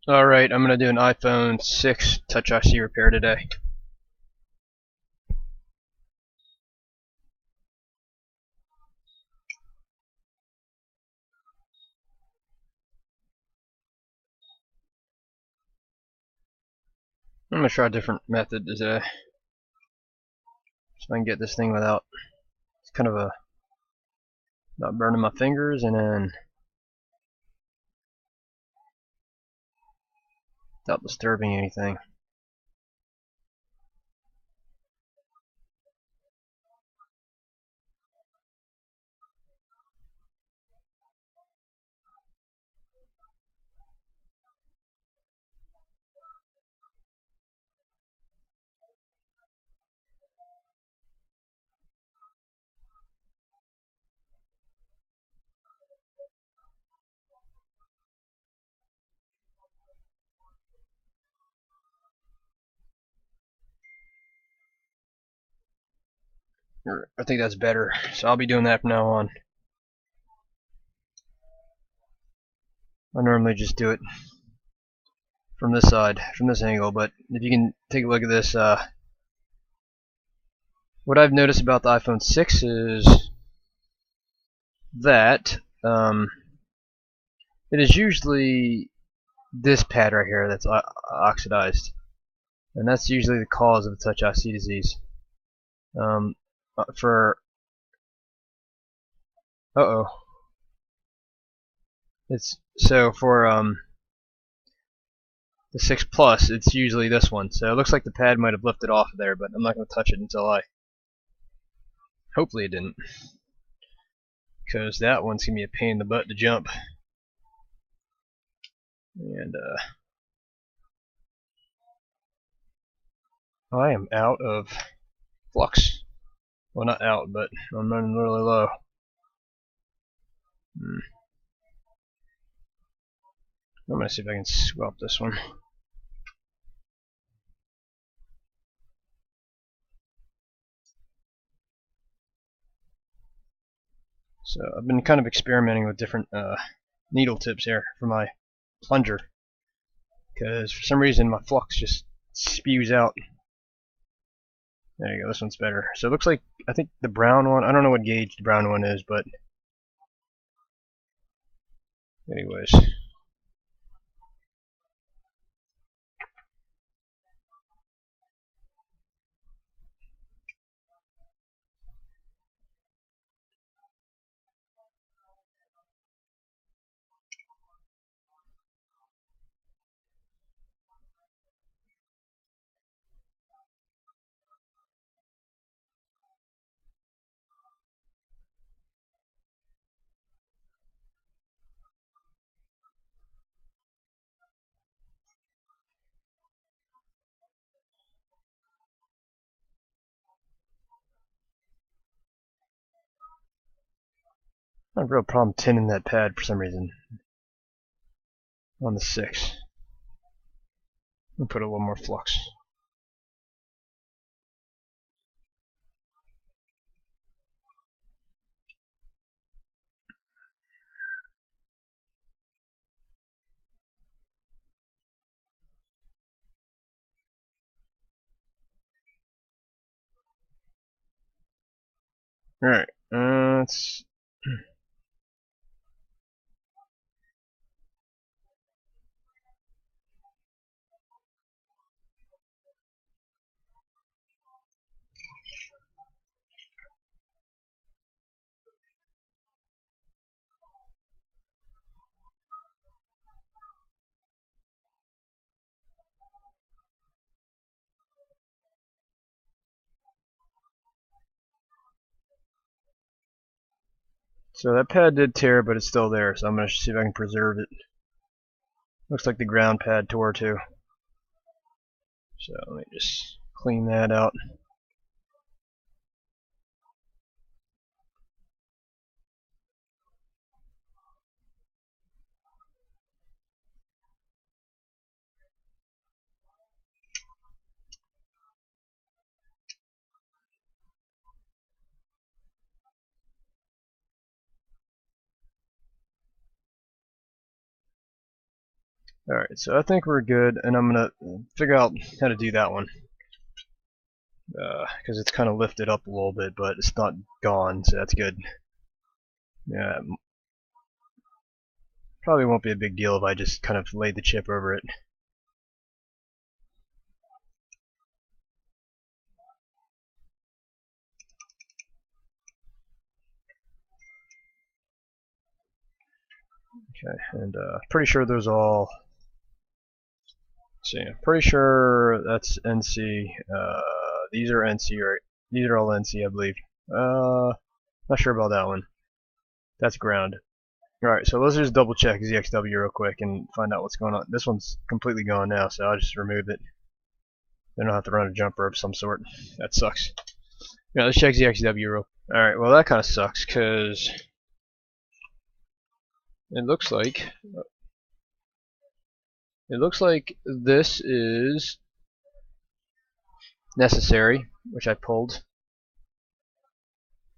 Alright, I'm going to do an iPhone 6 Touch IC repair today. I'm going to try a different method today, so I can get this thing without, it's kind of a, not burning my fingers and then without disturbing anything. I think that's better, so I'll be doing that from now on. I normally just do it from this side, from this angle, but if you can take a look at this, what I've noticed about the iPhone 6 is that it is usually this pad right here that's oxidized, and that's usually the cause of the Touch IC disease. For it's so for the 6 Plus, it's usually this one. So it looks like the pad might have lifted off of there, but I'm not going to touch it until hopefully it didn't, because that one's gonna be a pain in the butt to jump. And I am out of flux. Well, not out, but I'm running really low. I'm gonna see if I can swap this one. So I've been kind of experimenting with different needle tips here for my plunger, because for some reason my flux just spews out. There you go, this one's better. So it looks like, I think the brown one, I don't know what gauge the brown one is, but anyways. I have a real problem tinning that pad for some reason on the 6. I'll put a little more flux. Alright, let's... So that pad did tear, but it's still there, so I'm going to see if I can preserve it. Looks like the ground pad tore too. So let me just clean that out. Alright, so I think we're good, and I'm gonna figure out how to do that one. Because it's kind of lifted up a little bit, but it's not gone, so that's good. Yeah, probably won't be a big deal if I just kind of laid the chip over it. Okay, and pretty sure those all. See, I'm pretty sure that's NC. These are NC, right? These are all NC, I believe. Not sure about that one. That's ground. Alright, so let's just double check ZXW real quick and find out what's going on. This one's completely gone now, so I'll just remove it. Then I'll have to run a jumper of some sort. That sucks. Yeah, let's check ZXW real. Alright, well that kind of sucks, because it looks like this is necessary, which I pulled.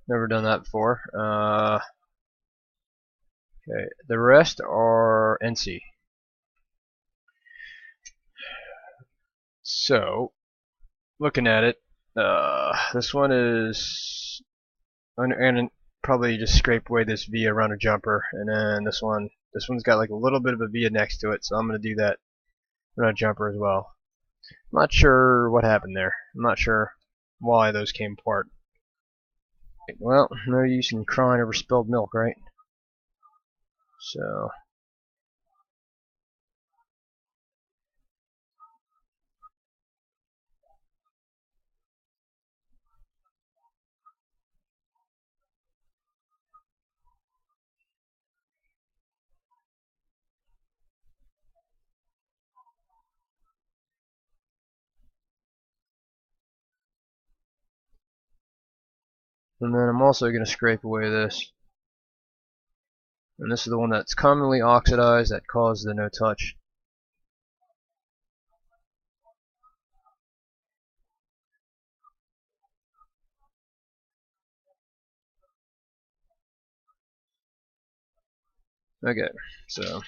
Never done that before. Okay, the rest are NC. So, looking at it, this one is, and probably just scrape away this via around a jumper, and then this one's got like a little bit of a via next to it, so I'm gonna do that around a jumper as well. I'm not sure what happened there. I'm not sure why those came apart. Well, no use in crying over spilled milk, right? So, and then I'm also going to scrape away this. And this is the one that's commonly oxidized that caused the no touch. Okay, so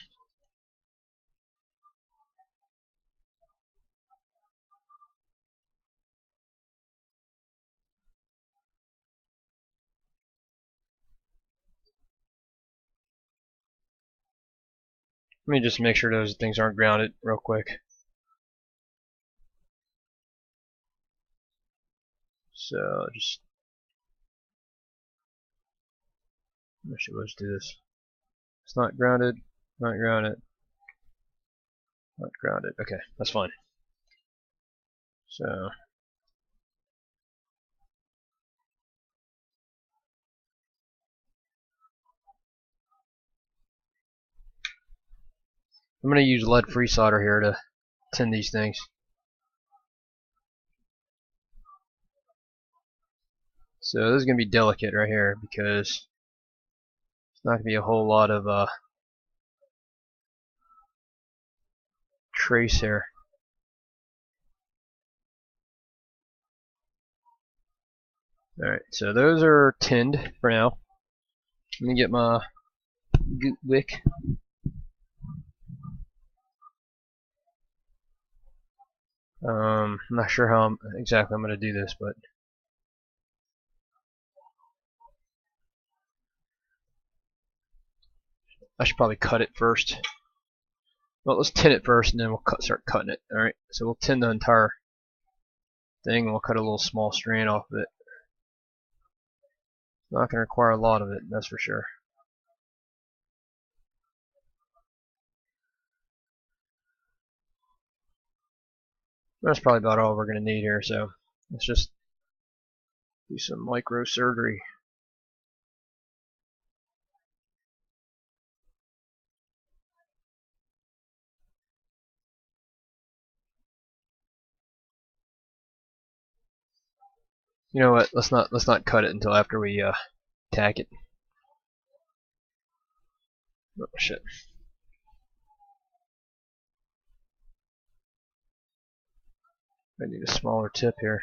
let me just make sure those things aren't grounded real quick. So just actually let's do this. It's not grounded, not grounded, not grounded. Okay, that's fine. So I'm going to use lead-free solder here to tin these things. So this is going to be delicate right here because it's not going to be a whole lot of trace here. Alright, so those are tinned for now. Let me get my goot wick. I'm not sure how exactly I'm going to do this, but I should probably cut it first. Well, let's tin it first, and then we'll start cutting it. Alright, so we'll tin the entire thing, and we'll cut a little small strand off of it. Not going to require a lot of it, that's for sure. That's probably about all we're going to need here, so let's just do some microsurgery. You know what? Let's not cut it until after we tack it. Oh shit. I need a smaller tip here.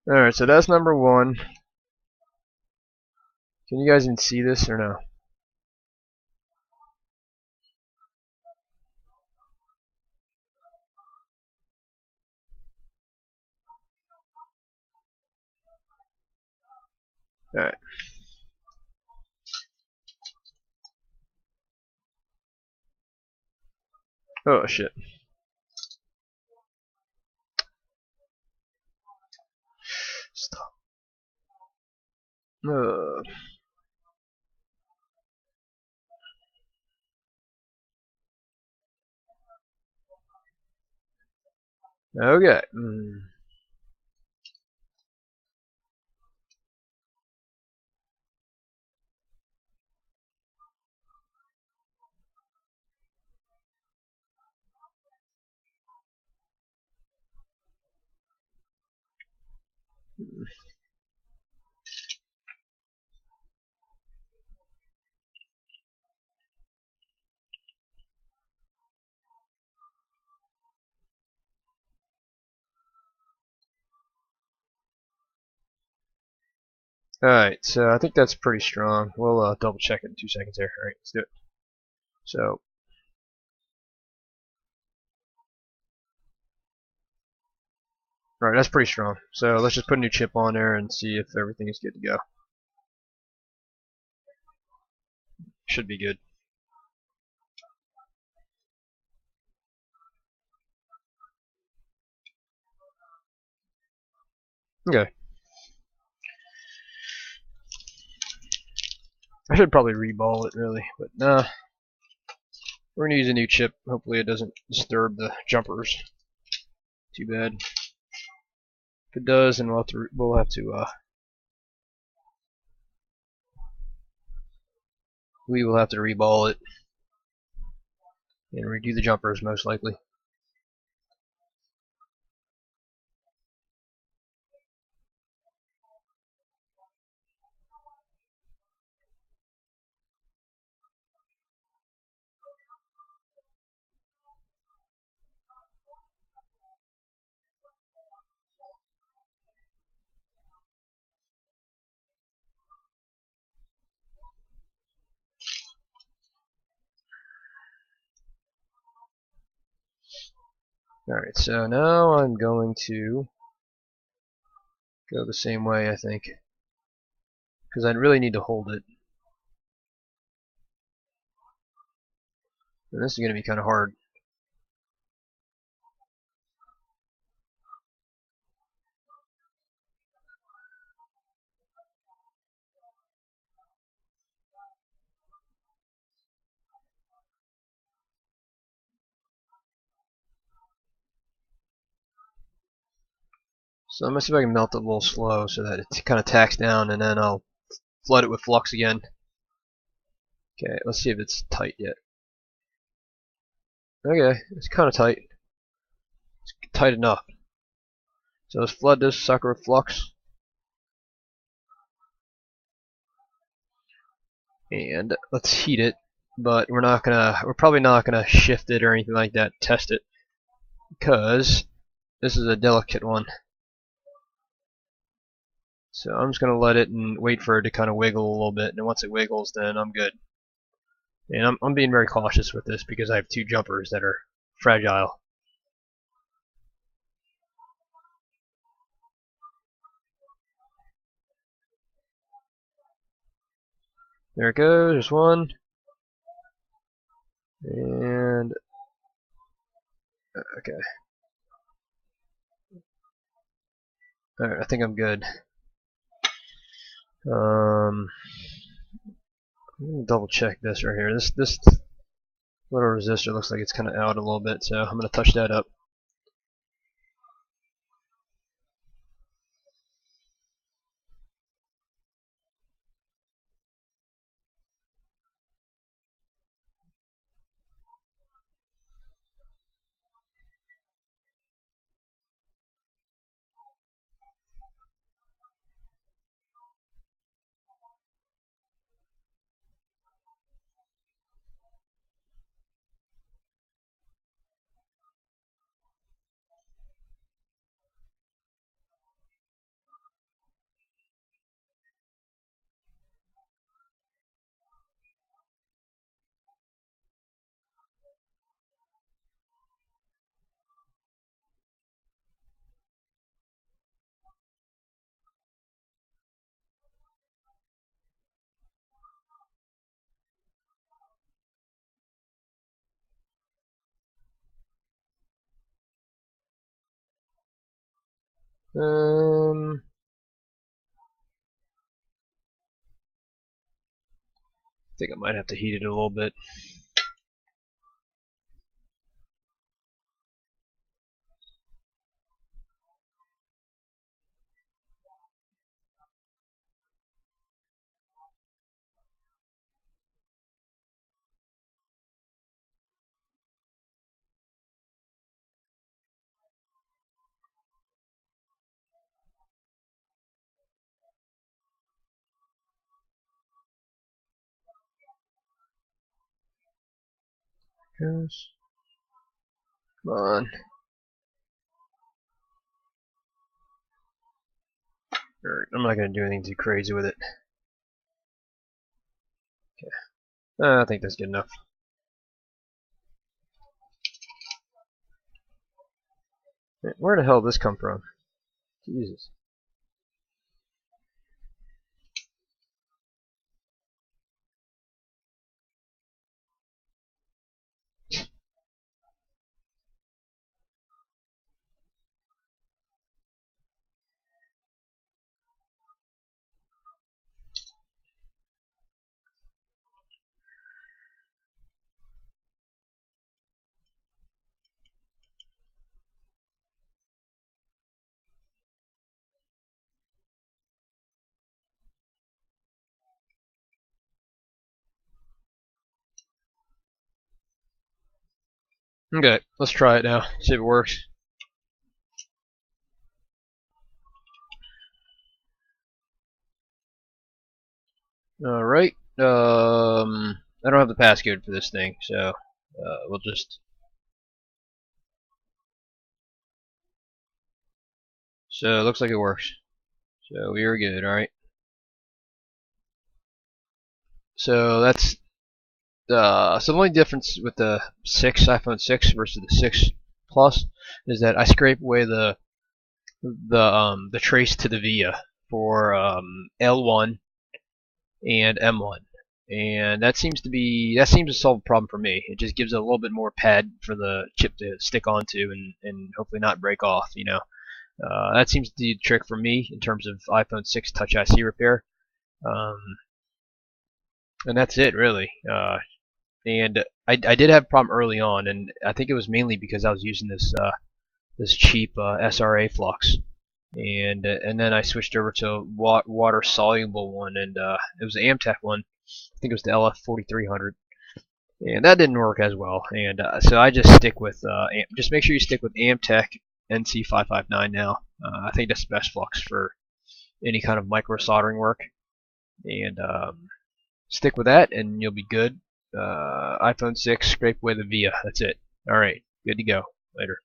Alright, so that's number one. Can you guys even see this or no? Alright. Oh shit. Stop. Okay. Alright, so I think that's pretty strong. We'll double check it in 2 seconds here. Alright, let's do it. So, alright, that's pretty strong. So let's just put a new chip on there and see if everything is good to go. Should be good. Okay. I should probably reball it really, but nah. We're gonna use a new chip. Hopefully it doesn't disturb the jumpers too bad. If it does, then we'll have to we will have to reball it and redo the jumpers most likely. Alright, so now I'm going to go the same way, I think, because I really need to hold it. And this is going to be kind of hard. So I'm going to see if I can melt it a little slow so that it kind of tacks down, and then I'll flood it with flux again. Okay, let's see if it's tight yet. Okay, it's kind of tight. It's tight enough. So let's flood this sucker with flux. And let's heat it, but we're probably not gonna shift it or anything like that, test it, because this is a delicate one. So I'm just gonna let it and wait for it to kind of wiggle a little bit, and once it wiggles, then I'm good. And I'm being very cautious with this because I have 2 jumpers that are fragile. There it goes, there's one. And okay. Alright, I think I'm good. I'm gonna double check this right here. This little resistor looks like it's kind of out a little bit, so I'm gonna touch that up. I think I might have to heat it a little bit. Yes. Come on. Alright, I'm not going to do anything too crazy with it. Okay. I think that's good enough. Where the hell did this come from? Jesus. Okay, let's try it now. See if it works. Alright. I don't have the passcode for this thing, so we'll just. So it looks like it works. So we are good, alright. So that's so the only difference with the iPhone 6 versus the 6 Plus is that I scrape away the trace to the via for L1 and M1, and that seems to solve the problem for me. It just gives it a little bit more pad for the chip to stick onto and hopefully not break off. That seems to do the trick for me in terms of iPhone 6 Touch IC repair. Um, and that's it really. And I did have a problem early on, and I think it was mainly because I was using this cheap SRA flux, and then I switched over to a water soluble one, and it was the Amtech one. I think it was the LF 4300, and that didn't work as well. And so I just stick with just make sure you stick with Amtech NC559 now. I think that's the best flux for any kind of micro soldering work, and stick with that, and you'll be good. iPhone 6, scrape away the via. That's it. All right, good to go. Later.